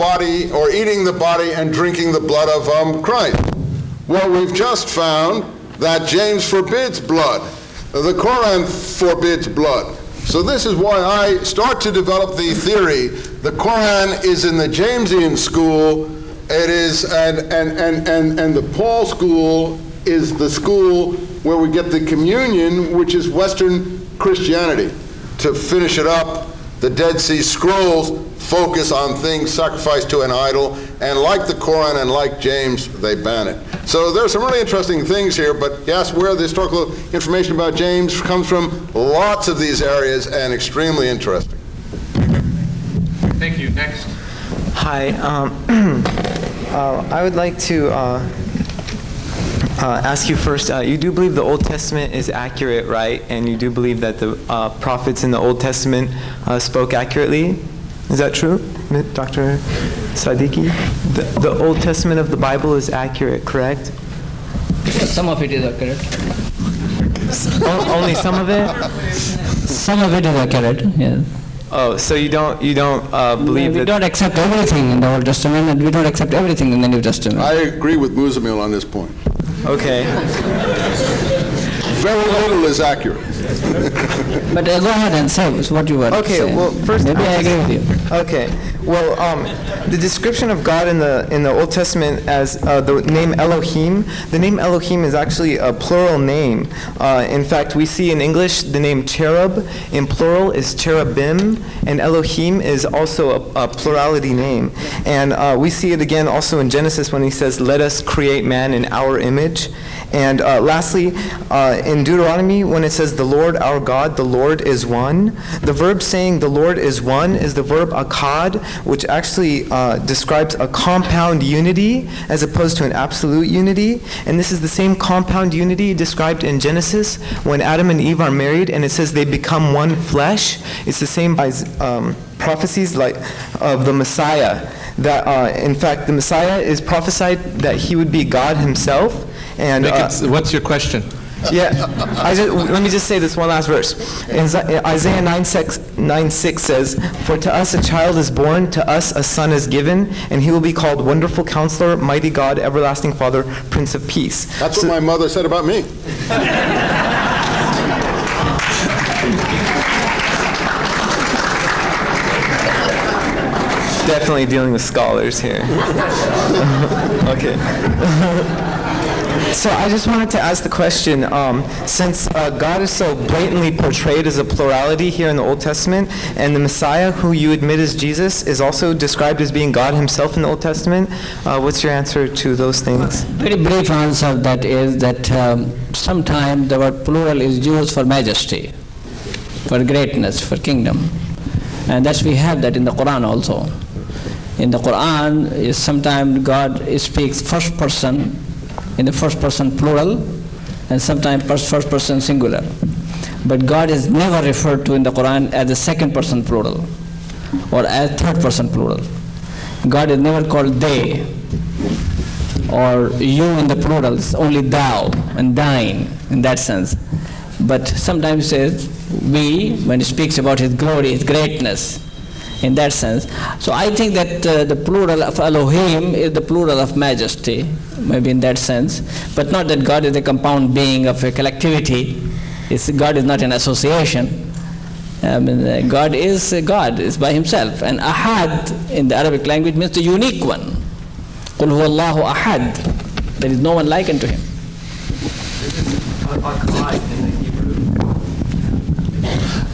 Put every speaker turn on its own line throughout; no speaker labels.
body or eating the body and drinking the blood of Christ. Well, we've just found that James forbids blood. The Quran forbids blood. So this is why I start to develop the theory. The Quran is in the Jamesian school. It is, and the Paul school is the school where we get the communion, which is Western Christianity. To finish it up, the Dead Sea Scrolls focus on things sacrificed to an idol, and like the Quran and like James, they ban it. So there's some really interesting things here, but yes, where the historical information about James comes from, lots of these areas, and extremely interesting.
Thank you. Next.
Hi. I would like to ask you first, you do believe the Old Testament is accurate, right? And you do believe that the prophets in the Old Testament spoke accurately? Is that true, Dr. Siddiqui? The Old Testament of the Bible is accurate, correct?
Some of it is accurate.
Only some of it?
Some of it is accurate, yes.
Oh, so you don't believe that...
We don't accept everything in the Old Testament, and we don't accept everything in the New Testament.
I agree with Muzamil on this point.
Okay.
Very little is accurate.
But go ahead and say what you were saying.
Well, first
maybe I agree with you.
Okay. Well, the description of God in the Old Testament as the name Elohim, the name Elohim is actually a plural name. In fact, we see in English the name cherub in plural is cherubim, and Elohim is also a plurality name. And we see it again also in Genesis when he says, "Let us create man in our image." And lastly, in Deuteronomy, when it says, "The Lord our God, the Lord is one," the verb saying "the Lord is one" is the verb akad, which actually describes a compound unity as opposed to an absolute unity. And this is the same compound unity described in Genesis when Adam and Eve are married, and it says they become one flesh. It's the same as prophecies like of the Messiah. That in fact, the Messiah is prophesied that he would be God himself. And
what's your question?
Yeah, let me just say this one last verse. Isaiah 9:6 says, "For to us a child is born, to us a son is given, and he will be called Wonderful Counselor, Mighty God, Everlasting Father, Prince of Peace."
That's what my mother said about me.
Definitely dealing with scholars here. Okay. So I just wanted to ask the question, since God is so blatantly portrayed as a plurality here in the Old Testament, and the Messiah, who you admit is Jesus, is also described as being God himself in the Old Testament, what's your answer to those things?
Very brief answer that is that sometimes the word plural is used for majesty, for greatness, for kingdom. And that's we have that in the Quran also. In the Quran, is sometimes God speaks first person, in the first person plural, and sometimes first person singular. But God is never referred to in the Quran as the second person plural or as third person plural. God is never called they or you in the plural, it's only thou and thine in that sense. But sometimes says we when he speaks about his glory, his greatness, in that sense. So I think that the plural of Elohim is the plural of majesty, maybe in that sense, but not that God is a compound being of a collectivity. God is not an association. God is by himself. And ahad in the Arabic language means the unique one. Qul huwa Allahu ahad. There is no one like unto him.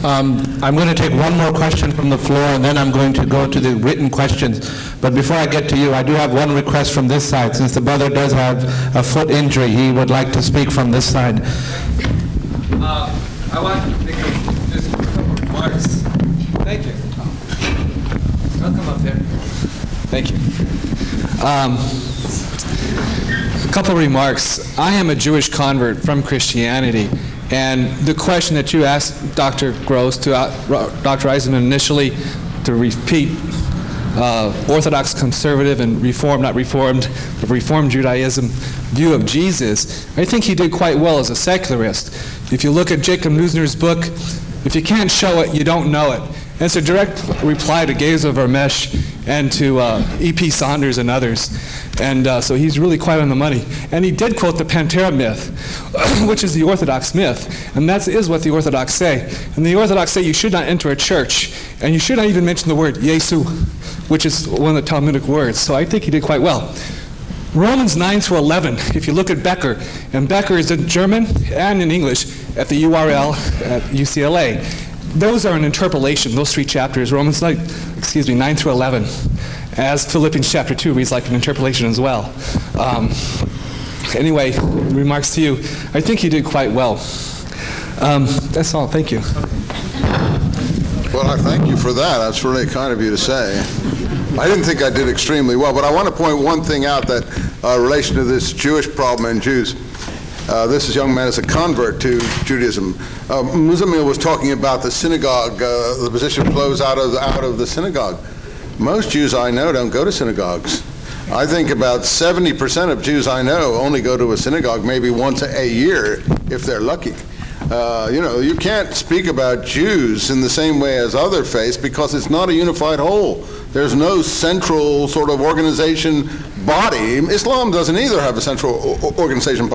I'm going to take one more question from the floor, and then I'm going to go to the written questions. But before I get to you, I do have one request from this side. Since the brother does have a foot injury, he would like to speak from this side.
I want to make just a couple remarks. Thank you. I'll come up there. Thank you. A couple remarks. I am a Jewish convert from Christianity. And the question that you asked Dr. Gross to Dr. Eisenman initially to repeat Orthodox conservative and Reformed, not Reformed, but Reformed Judaism view of Jesus, I think he did quite well as a secularist. If you look at Jacob Neusner's book, if you can't show it, you don't know it. And it's a direct reply to Geza Vermesh and to E.P. Saunders and others. And so he's really quite on the money. And he did quote the Pantera myth, which is the Orthodox myth. And that is what the Orthodox say. And the Orthodox say you should not enter a church, and you should not even mention the word Yesu, which is one of the Talmudic words. So I think he did quite well. Romans 9 through 11, if you look at Becker, and Becker is in German and in English at the URL at UCLA. Those are an interpolation, those three chapters, Romans 9 through 11, as Philippians chapter 2 reads like an interpolation as well. Anyway, remarks to you. I think you did quite well. That's all. Thank you.
Well, I thank you for that. That's really kind of you to say. I didn't think I did extremely well, but I want to point one thing out that relation to this Jewish problem and Jews. This young man is a convert to Judaism. Muzamil was talking about the synagogue, the position flows out of the synagogue. Most Jews I know don't go to synagogues. I think about 70% of Jews I know only go to a synagogue maybe once a year if they're lucky. You know, you can't speak about Jews in the same way as other faiths because it's not a unified whole. There's no central sort of organization body. Islam doesn't either have a central organization